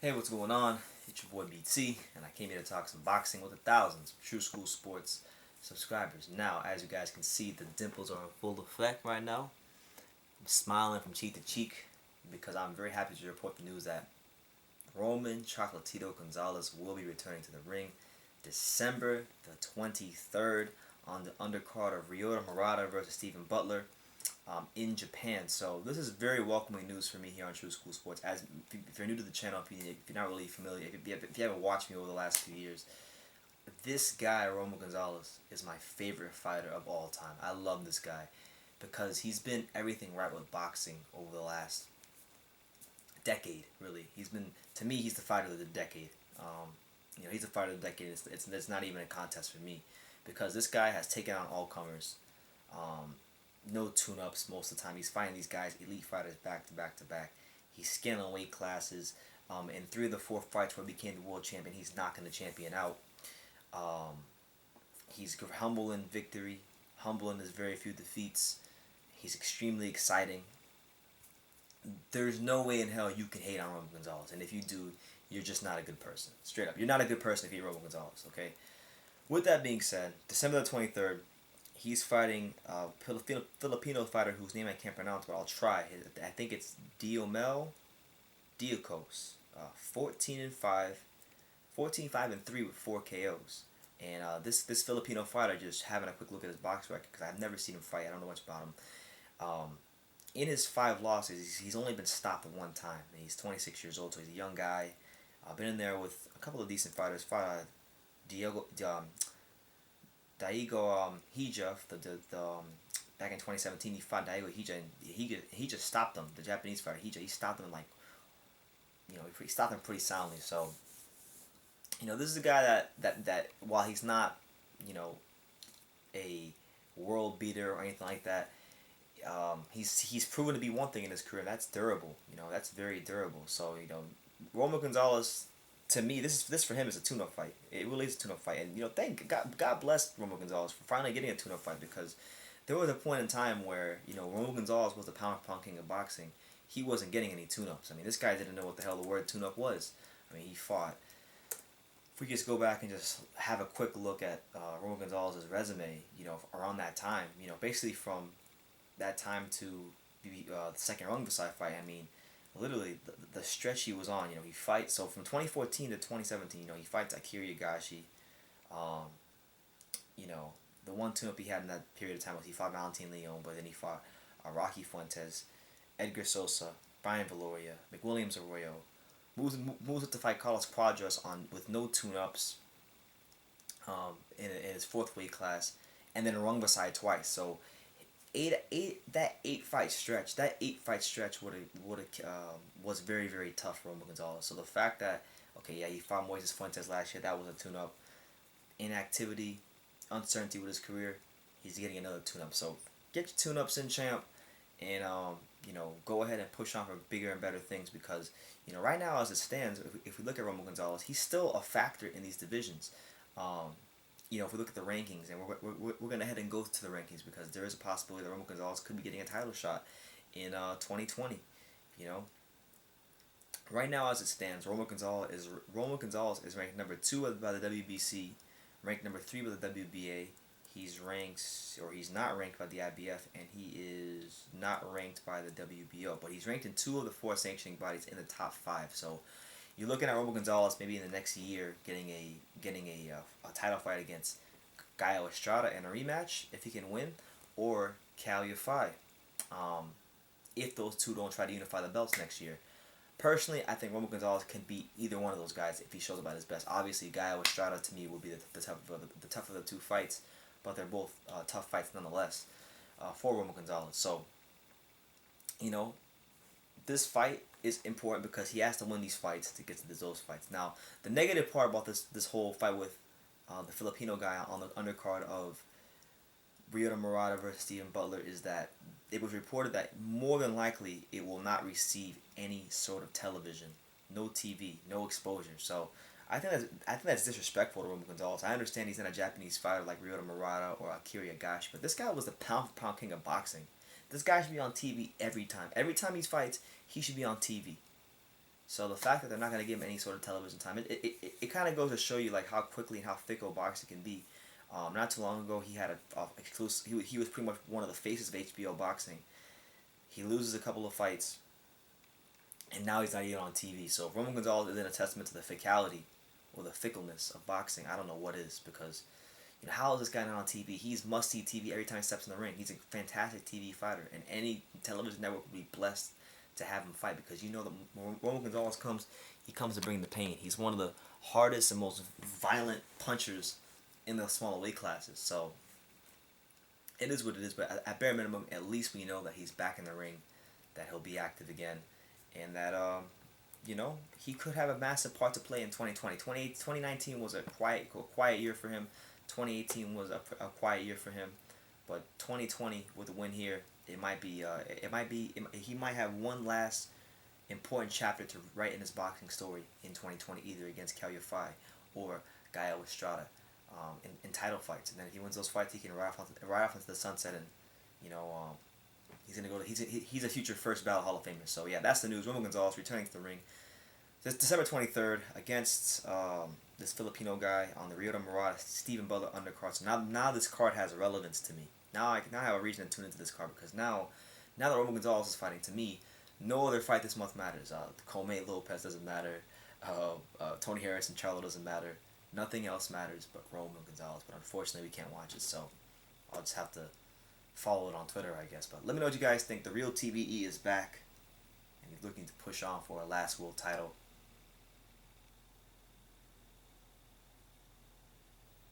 Hey, what's going on? It's your boy BT, and I came here to talk some boxing with the thousands of True School Sports subscribers. Now, as you guys can see, the dimples are in full effect right now. I'm smiling from cheek to cheek because I'm very happy to report the news that Roman Chocolatito Gonzalez will be returning to the ring December the 23rd on the undercard of Ryota Murata versus Stephen Butler in Japan. So this is very welcoming news for me here on True School Sports. As if you're new to the channel, if you're not really familiar, if you haven't watched me over the last few years, this guy Romo Gonzalez is my favorite fighter of all time. I love this guy because he's been everything right with boxing over the last decade. Really, he's been, to me, he's the fighter of the decade. He's the fighter of the decade. It's not even a contest for me because this guy has taken on all comers. No tune-ups most of the time. He's fighting these guys, elite fighters, back to back to back. He's scaling weight classes. In 3 of the 4 fights where he became the world champion, he's knocking the champion out. Um, he's humble in victory, humble in his very few defeats. He's extremely exciting. There's no way in hell you can hate on Roman Gonzalez, and if you do, you're just not a good person. Straight up, you're not a good person if you hate Roman Gonzalez. Okay. With that being said, December the 23rd, he's fighting a Filipino fighter whose name I can't pronounce, but I'll try. I think it's Diomel Diacos. 14 and 5, 14 5 and 3 with 4 KOs. And this Filipino fighter, just having a quick look at his box record because I've never seen him fight. I don't know much about him. Um, in his 5 losses, he's only been stopped at 1 time. And he's 26 years old, so he's a young guy. Been in there with a couple of decent fighters. Fought Daigo Hija, back in 2017, he fought Daigo Hija, and he just stopped him. The Japanese fighter Hija, he stopped him like, he stopped him pretty soundly. So, this is a guy that while he's not, you know, a world beater or anything like that, he's proven to be one thing in his career, and that's durable. That's very durable. So, Roman Gonzalez, to me, this for him is a tune-up fight. It really is a tune-up fight, and thank God bless Roman Gonzalez for finally getting a tune-up fight because there was a point in time where Roman Gonzalez was the pound-for-pound king of boxing. He wasn't getting any tune-ups. I mean, this guy didn't know what the hell the word tune-up was. I mean, he fought. If we just go back and just have a quick look at Roman Gonzalez's resume, around that time, basically from that time to the second Rungvisai fight, I mean, literally the stretch he was on, he fights. So from 2014 to 2017, he fights Akira Yagashi. Um, the one tune-up he had in that period of time was he fought Valentin Leon, but then he fought Rocky Fuentes, Edgar Sosa, Brian Valoria, McWilliams Arroyo. Moves up to fight Carlos Quadras with no tune-ups in his 4th weight class, and then Rungvisai twice. So that 8-fight stretch was very, very tough for Roman Gonzalez. So the fact that, okay, yeah, he fought Moises Fuentes last year, that was a tune-up. Inactivity, uncertainty with his career, he's getting another tune-up. So get your tune-ups in, champ, and go ahead and push on for bigger and better things because right now as it stands, if we look at Roman Gonzalez, he's still a factor in these divisions. If we look at the rankings, and we're going to head and go to the rankings because there is a possibility that Roman Gonzalez could be getting a title shot in 2020. Right now as it stands, Roman Gonzalez is ranked number 2 by the WBC, ranked number 3 by the WBA. He's not ranked by the IBF, and he is not ranked by the WBO, but he's ranked in 2 of the 4 sanctioning bodies in the top 5. So you're looking at Roman Gonzalez maybe in the next year getting a title fight against Gaio Estrada in a rematch if he can win, or Cal Yafai, if those two don't try to unify the belts next year. Personally, I think Roman Gonzalez can beat either one of those guys if he shows up at his best. Obviously, Gaio Estrada to me would be the tough of the 2 fights, but they're both tough fights nonetheless for Roman Gonzalez. So, this fight is important because he has to win these fights to get to those fights. Now, the negative part about this whole fight with the Filipino guy on the undercard of Ryota Murata versus Stephen Butler is that it was reported that more than likely it will not receive any sort of television, no TV, no exposure. So I think that's disrespectful to Roman Gonzalez. I understand he's not a Japanese fighter like Ryota Murata or Akira Yagashi, but this guy was the pound-for-pound king of boxing. This guy should be on TV every time. Every time he fights, he should be on TV. So the fact that they're not going to give him any sort of television time, it kind of goes to show you like how quickly and how fickle boxing can be. Not too long ago, he had a exclusive. He was pretty much one of the faces of HBO boxing. He loses a couple of fights, and now he's not even on TV. So if Roman Gonzalez isn't a testament to the physicality or the fickleness of boxing, I don't know what is, because how is this guy not on TV? He's must-see TV every time he steps in the ring. He's a fantastic TV fighter, and any television network would be blessed to have him fight, because that when Roman Gonzalez comes, he comes to bring the pain. He's one of the hardest and most violent punchers in the smaller weight classes. So it is what it is, but at bare minimum, at least we know that he's back in the ring, that he'll be active again, and that he could have a massive part to play in 2020. 2019 was a quiet year for him. 2018 was a quiet year for him, but 2020 with a win here, he might have one last important chapter to write in his boxing story in 2020, either against Cal Yafai or Gael Estrada, in title fights. And then if he wins those fights, he can ride off into the sunset, and he's gonna go to he's a future first ballot Hall of Famer. So yeah, that's the news. Roman Gonzalez returning to the ring. This December 23rd against this Filipino guy on the Rio de Murata Stephen Butler undercard. So now this card has relevance to me. Now I have a reason to tune into this card, because now that Roman Gonzalez is fighting, to me, no other fight this month matters. Comey Lopez doesn't matter. Tony Harris and Charlo doesn't matter. Nothing else matters but Roman Gonzalez. But unfortunately, we can't watch it, so I'll just have to follow it on Twitter, I guess. But let me know what you guys think. The real TBE is back, and he's looking to push on for a last world title.